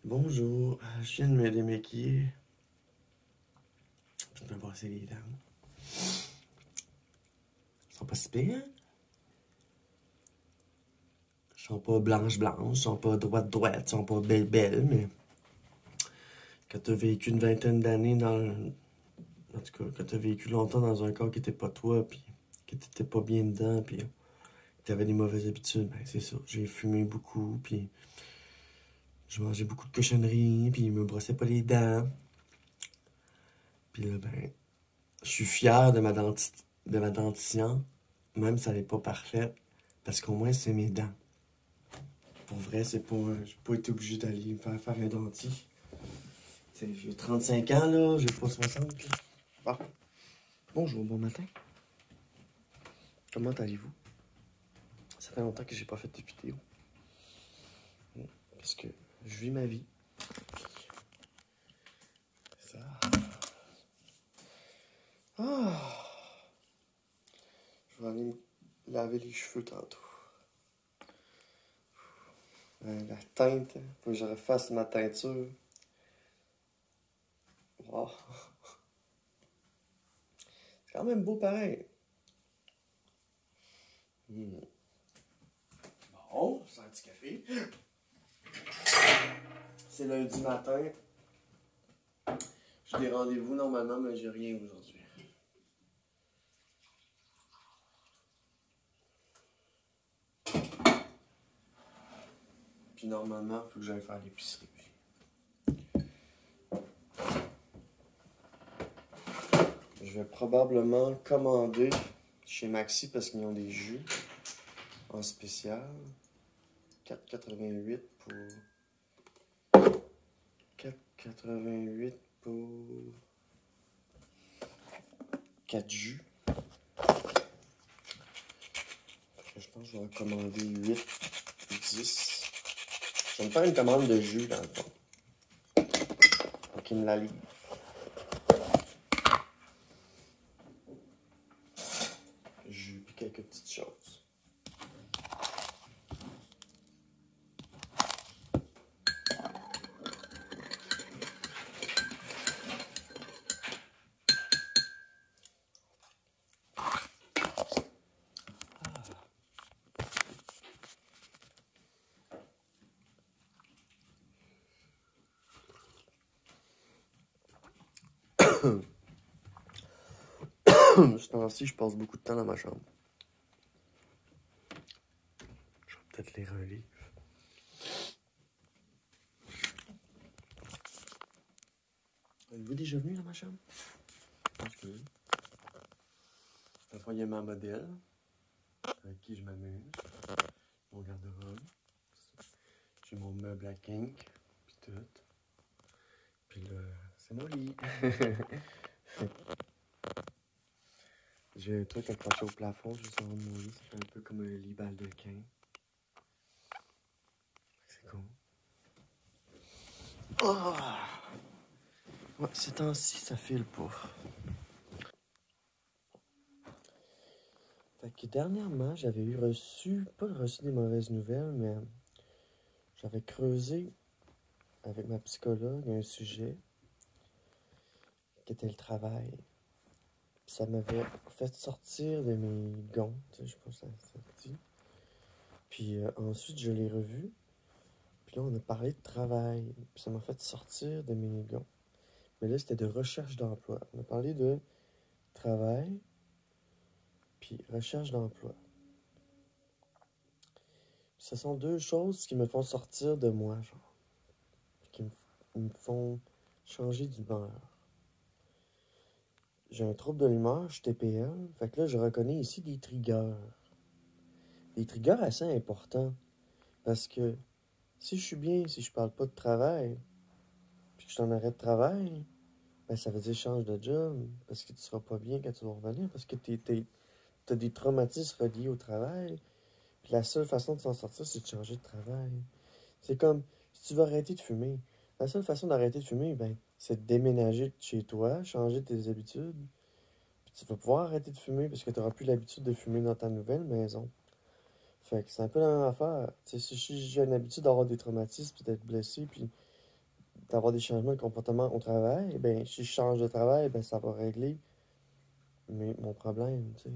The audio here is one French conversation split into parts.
Bonjour, je viens de me démaquiller. Je me brosser les dents. Ils sont pas si pires, hein? Ils sont pas blanches, ils sont pas droites, ils sont pas belles, mais quand t'as vécu une vingtaine d'années En tout cas, quand t'as vécu longtemps dans un corps qui était pas toi, puis que t'étais pas bien dedans, puis que t'avais des mauvaises habitudes, ben c'est ça. J'ai fumé beaucoup, puis je mangeais beaucoup de cochonneries, puis je me brossais pas les dents. Puis là, ben, je suis fier de ma dentition, même si elle n'est pas parfaite, parce qu'au moins c'est mes dents. Pour vrai, c'est pas. J'ai pas été obligé d'aller me faire un dentier. T'sais, j'ai 35 ans, là, j'ai pas 60. Là. Bon. Bonjour, bon matin. Comment allez-vous? Ça fait longtemps que j'ai pas fait de vidéo. Parce que je vis ma vie. Ça. Ah! Je vais aller me laver les cheveux tantôt. La teinte, faut que je refasse ma teinture. Wow. C'est quand même beau pareil. Bon, c'est un petit café. C'est lundi matin. J'ai des rendez-vous normalement, mais j'ai rien aujourd'hui. Puis normalement, il faut que j'aille faire l'épicerie. Je vais probablement commander chez Maxi parce qu'ils ont des jus en spécial. 4,88 pour... 4,88 pour... 4 jus. Je pense que je vais en commander 8 ou 10. Je vais me faire une commande de jus dans le fond. Pour qu'ils me la livrent. Jus puis quelques petites choses. Ce temps-ci, je passe beaucoup de temps dans ma chambre. Je vais peut-être lire un livre. Êtes-vous déjà venu dans ma chambre? Je pense que oui. Parfois, il y a ma modèle, avec qui je m'amuse. Mon garde-robe. J'ai mon meuble à kink, puis tout. Puis là, c'est mon lit. J'ai un truc accroché au plafond juste en haut de mon lit. Ça fait un peu comme un lit baldequin. C'est cool. Oh! Ouais, ces temps-ci, ça file pas. Fait que dernièrement, j'avais pas reçu des mauvaises nouvelles, mais j'avais creusé avec ma psychologue un sujet qui était le travail. Puis ça m'avait fait sortir de mes gonds, tu sais, je sais pas si ça se dit. Puis ensuite, je l'ai revu. Puis là, on a parlé de travail. Puis ça m'a fait sortir de mes gonds. Mais là, c'était de recherche d'emploi. On a parlé de travail, puis recherche d'emploi. Ce sont deux choses qui me font sortir de moi, genre. Puis qui me font changer d'humeur. J'ai un trouble de l'humeur, je suis TPL. Fait que là, je reconnais ici des triggers. Des triggers assez importants. Parce que si je suis bien, si je parle pas de travail, puis que je t'en arrête de travail, ben ça veut dire change de job. Parce que tu seras pas bien quand tu vas revenir. Parce que t'as des traumatismes reliés au travail. Puis la seule façon de s'en sortir, c'est de changer de travail. C'est comme, si tu veux arrêter de fumer, la seule façon d'arrêter de fumer, ben, c'est de déménager de chez toi, changer tes habitudes. Puis tu vas pouvoir arrêter de fumer parce que tu n'auras plus l'habitude de fumer dans ta nouvelle maison. Fait que c'est un peu la même affaire. Tu sais, si j'ai une habitude d'avoir des traumatismes, puis d'être blessé, puis d'avoir des changements de comportement au travail, ben, si je change de travail, ben, ça va régler mon problème, tu sais,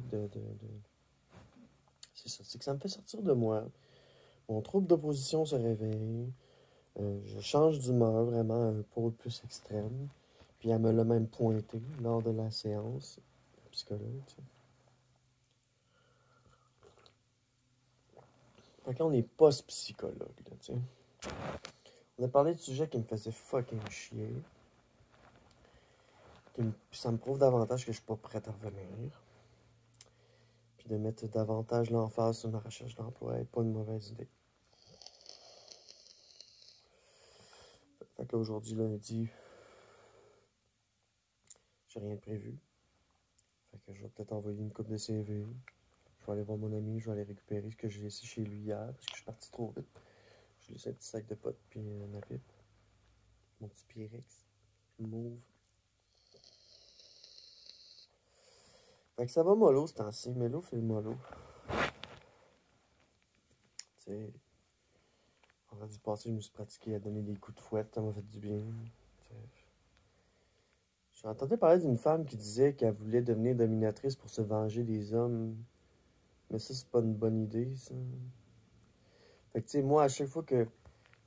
C'est ça, c'est que ça me fait sortir de moi. Mon trouble d'opposition se réveille. Je change d'humeur vraiment à un pôle plus extrême. Puis elle me l'a même pointé lors de la séance, le psychologue, tu sais. Fait qu'on est post-psychologue, là, tu sais. On a parlé de sujets qui me faisaient fucking chier. Puis ça me prouve davantage que je suis pas prête à revenir. Puis de mettre davantage l'emphase sur ma recherche d'emploi est pas une mauvaise idée. Fait que là, aujourd'hui, lundi, j'ai rien de prévu. Fait que je vais peut-être envoyer une coupe de CV. Je vais aller voir mon ami, je vais aller récupérer ce que j'ai laissé chez lui hier parce que je suis parti trop vite. J'ai laissé un petit sac de potes puis ma pipe. Mon petit Pyrex. Mauve. Fait que ça va mollo ce temps-ci. Mélo fait le mollo. Tu sais, vendredi passé, je me suis pratiqué à donner des coups de fouette. Ça m'a fait du bien. T'sais. J'ai entendu parler d'une femme qui disait qu'elle voulait devenir dominatrice pour se venger des hommes. Mais ça, c'est pas une bonne idée, ça. Fait que, tu sais, moi, à chaque fois que,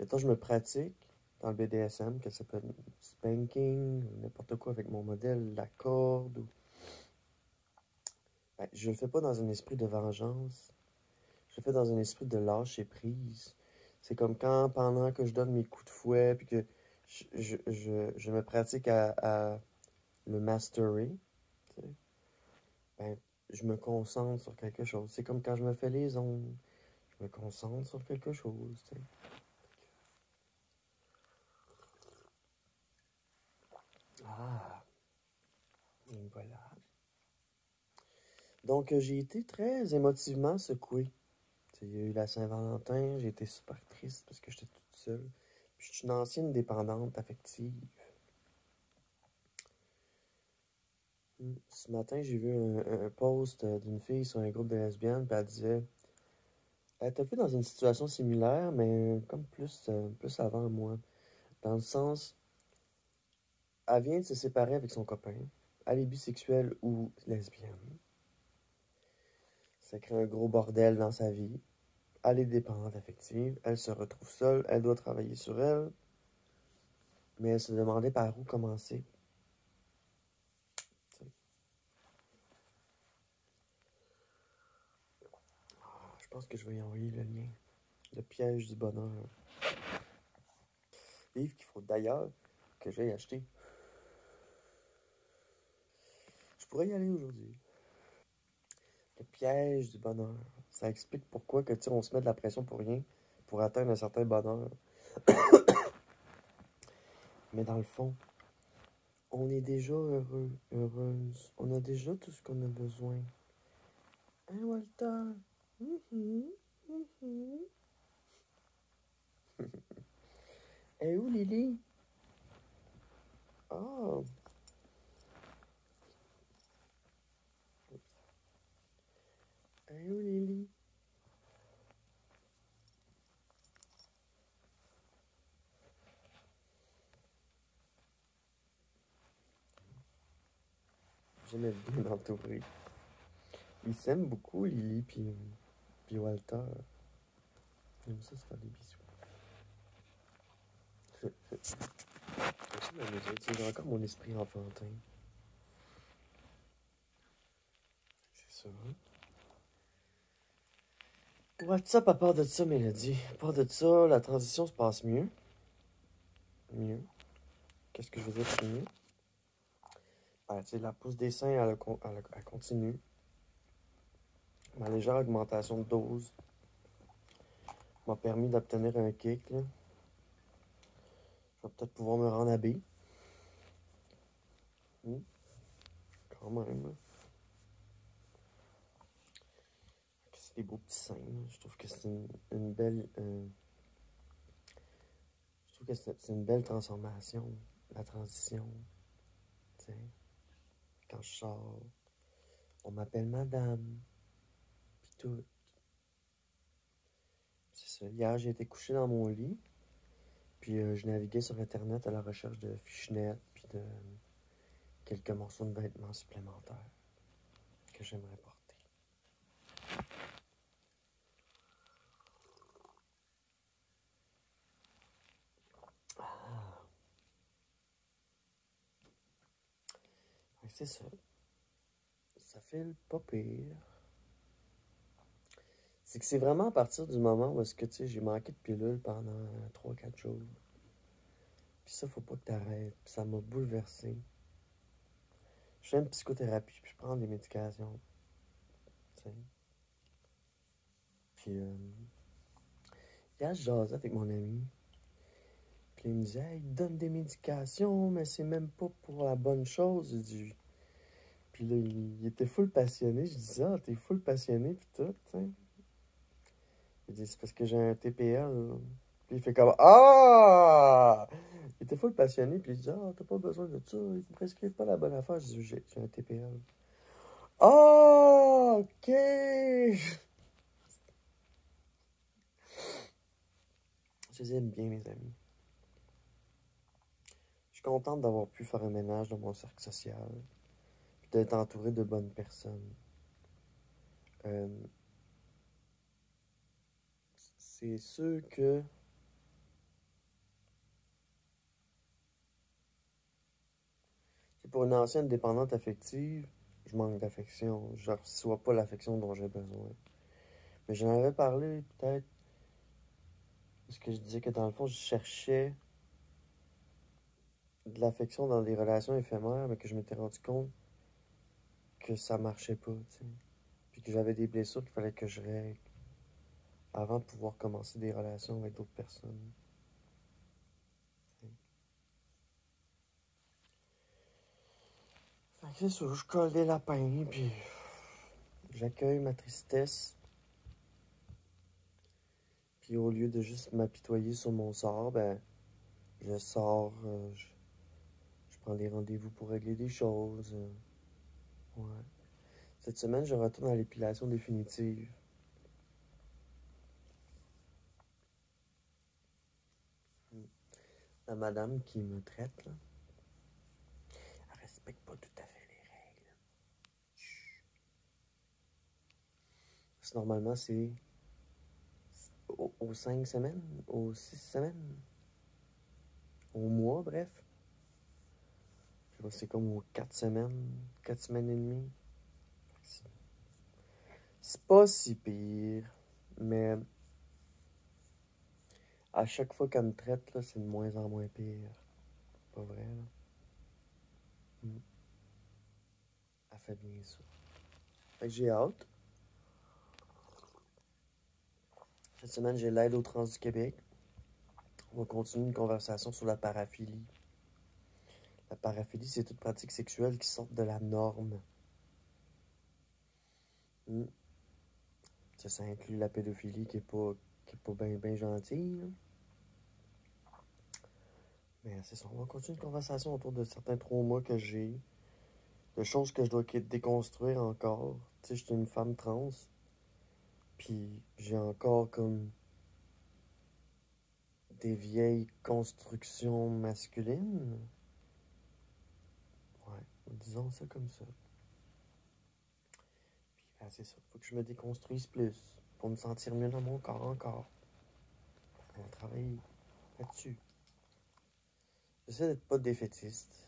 mettons, je me pratique dans le BDSM, que ça peut être spanking, ou n'importe quoi avec mon modèle, la corde, ou... Ben, je le fais pas dans un esprit de vengeance. Je le fais dans un esprit de lâcher prise. C'est comme quand, pendant que je donne mes coups de fouet, puis que je me pratique à le mastery, tu sais, ben, je me concentre sur quelque chose. C'est comme quand je me fais les ongles. Je me concentre sur quelque chose, tu sais. Ah, et voilà. Donc, j'ai été très émotivement secoué. Il y a eu la Saint-Valentin, j'ai été super triste parce que j'étais toute seule. Puis, je suis une ancienne dépendante affective. Ce matin, j'ai vu un post d'une fille sur un groupe de lesbiennes, puis elle disait elle était un peu dans une situation similaire, mais comme plus avant moi. Dans le sens, elle vient de se séparer avec son copain. Elle est bisexuelle ou lesbienne. Ça crée un gros bordel dans sa vie. Elle est dépendante affective. Elle se retrouve seule. Elle doit travailler sur elle. Mais elle se demandait par où commencer. Je pense que je vais y envoyer le lien. Le piège du bonheur. Livre qu'il faut d'ailleurs que j'aille acheter. Je pourrais y aller aujourd'hui. Le piège du bonheur. Ça explique pourquoi que, on se met de la pression pour rien, pour atteindre un certain bonheur. Mais dans le fond, on est déjà heureux, heureuse. On a déjà tout ce qu'on a besoin. Hein, Walter? Mhm, mhm. Et où, Lily? Ah, et où, Lily? J'aimais bien l'entourer. Ils s'aiment beaucoup, Lily puis Walter. J'aime ça se faire des bisous. C'est la musique, j'ai encore mon esprit enfantin. C'est ça, hein? WhatsApp, à part de ça, Mélodie. À part de ça, la transition se passe mieux. Mieux. Qu'est-ce que je veux dire par mieux? Ben, tu sais, la pousse des seins, elle continue. Ma légère augmentation de dose m'a permis d'obtenir un kick, là. Je vais peut-être pouvoir me rendre à B. Quand même, là. C'est des beaux petits seins, là. Je trouve que c'est une belle... je trouve que c'est une belle transformation, la transition. Tu sais, quand je sors, on m'appelle madame, pis tout. C'est ça. Hier, j'ai été couché dans mon lit. Puis je naviguais sur Internet à la recherche de fishnets, puis de quelques morceaux de vêtements supplémentaires que j'aimerais porter. Ah. C'est ça. Ça file pas pire. C'est que c'est vraiment à partir du moment où est-ce que, tu sais, j'ai manqué de pilule pendant 3-4 jours. Puis ça, faut pas que t'arrêtes. Puis ça m'a bouleversé. Je fais une psychothérapie, puis je prends des médications. Tu sais. Puis, hier, je jasais avec mon ami. Puis il me disait, hey, il te donne des médications, mais c'est même pas pour la bonne chose. Je dis, puis là, il était full passionné. Je disais, ah, t'es full passionné, puis tout, tu sais. Il dit, c'est parce que j'ai un TPL. Puis il fait comme, ah! Il était full passionné, puis il dit, ah, t'as pas besoin de ça, ils te prescrivent pas la bonne affaire. Je dis, j'ai un TPL. Ah, ok! Je les aime bien, mes amis. Je suis contente d'avoir pu faire un ménage dans mon cercle social, puis d'être entouré de bonnes personnes. Euh, c'est sûr que pour une ancienne dépendante affective, je manque d'affection. Je ne reçois pas l'affection dont j'ai besoin. Mais j'en avais parlé peut-être parce que je disais que dans le fond, je cherchais de l'affection dans des relations éphémères, mais que je m'étais rendu compte que ça marchait pas, tu sais. Puis que j'avais des blessures qu'il fallait que je règle avant de pouvoir commencer des relations avec d'autres personnes. Fait que c'est ça, je colle des lapins, puis j'accueille ma tristesse. Puis au lieu de juste m'apitoyer sur mon sort, ben, je sors, je prends des rendez-vous pour régler des choses. Ouais. Cette semaine, je retourne à l'épilation définitive. La madame qui me traite, là, elle respecte pas tout à fait les règles. Parce que normalement, c'est aux 5 semaines, aux 6 semaines, au mois, bref. Je sais pas, c'est comme aux 4 semaines et demie. C'est pas si pire, mais à chaque fois qu'elle me traite, là, c'est de moins en moins pire. Pas vrai, là? Mm. Elle fait bien ça. Fait que j'ai hâte. Cette semaine, j'ai l'aide au Trans du Québec. On va continuer une conversation sur la paraphilie. La paraphilie, c'est toute pratique sexuelle qui sort de la norme. Mm. Ça inclut la pédophilie qui est pas bien gentille, là. Mais c'est ça, on va continuer une conversation autour de certains traumas que j'ai, de choses que je dois déconstruire encore. Tu sais, je suis une femme trans, puis j'ai encore comme des vieilles constructions masculines. Ouais, disons ça comme ça. Puis ben, c'est ça, faut que je me déconstruise plus pour me sentir mieux dans mon corps encore. On va travailler là-dessus. J'essaie d'être pas défaitiste.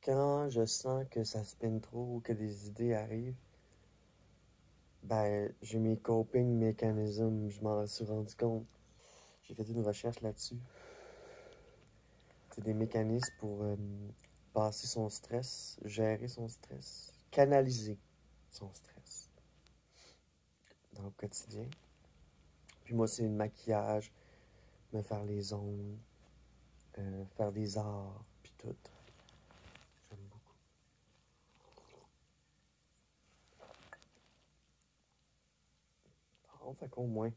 Quand je sens que ça spinne trop ou que des idées arrivent, ben, j'ai mes coping mécanismes, je m'en suis rendu compte. J'ai fait une recherche là-dessus. C'est des mécanismes pour passer son stress, gérer son stress, canaliser son stress dans le quotidien. Puis moi, c'est le maquillage, me faire les ongles, faire des arts, puis tout. J'aime beaucoup. Bon, fait qu'au moins,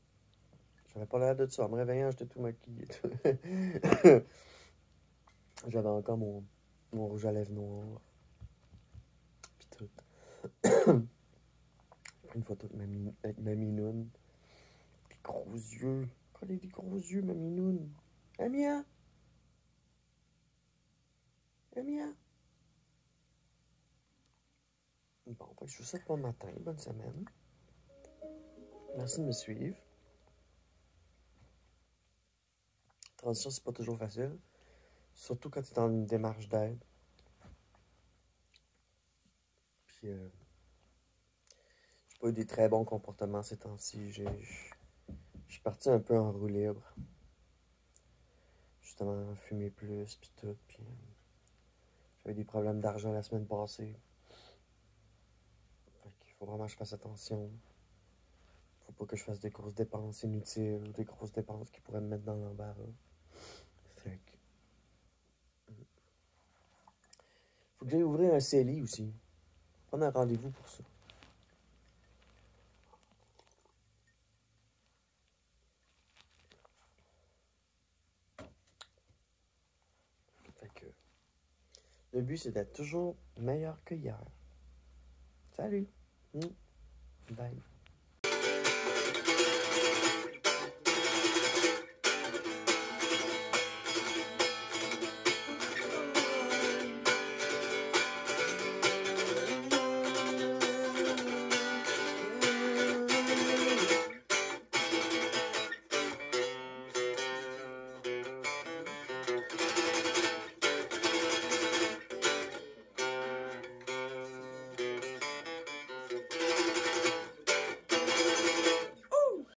j'avais pas l'air de ça. En me réveillant, j'étais tout maquillé. J'avais encore mon rouge à lèvres noir, puis tout. Une photo avec ma minoune. Des gros yeux, pas des gros yeux, ma minoune. Amia! Amia! Bon, fait que je vous souhaite bon matin, bonne semaine. Merci de me suivre. Transition, c'est pas toujours facile. Surtout quand tu es dans une démarche d'aide. Puis, j'ai pas eu des très bons comportements ces temps-ci. Je suis parti un peu en roue libre. Justement, fumer plus, puis tout. Puis, j'avais des problèmes d'argent la semaine passée. Fait qu'il faut vraiment que je fasse attention. Faut pas que je fasse des grosses dépenses inutiles ou des grosses dépenses qui pourraient me mettre dans l'embarras. Fait que... Faut que j'aille ouvrir un CELI aussi. Prendre un rendez-vous pour ça. Fait que... Le but, c'est d'être toujours meilleur que hier. Salut! Bye.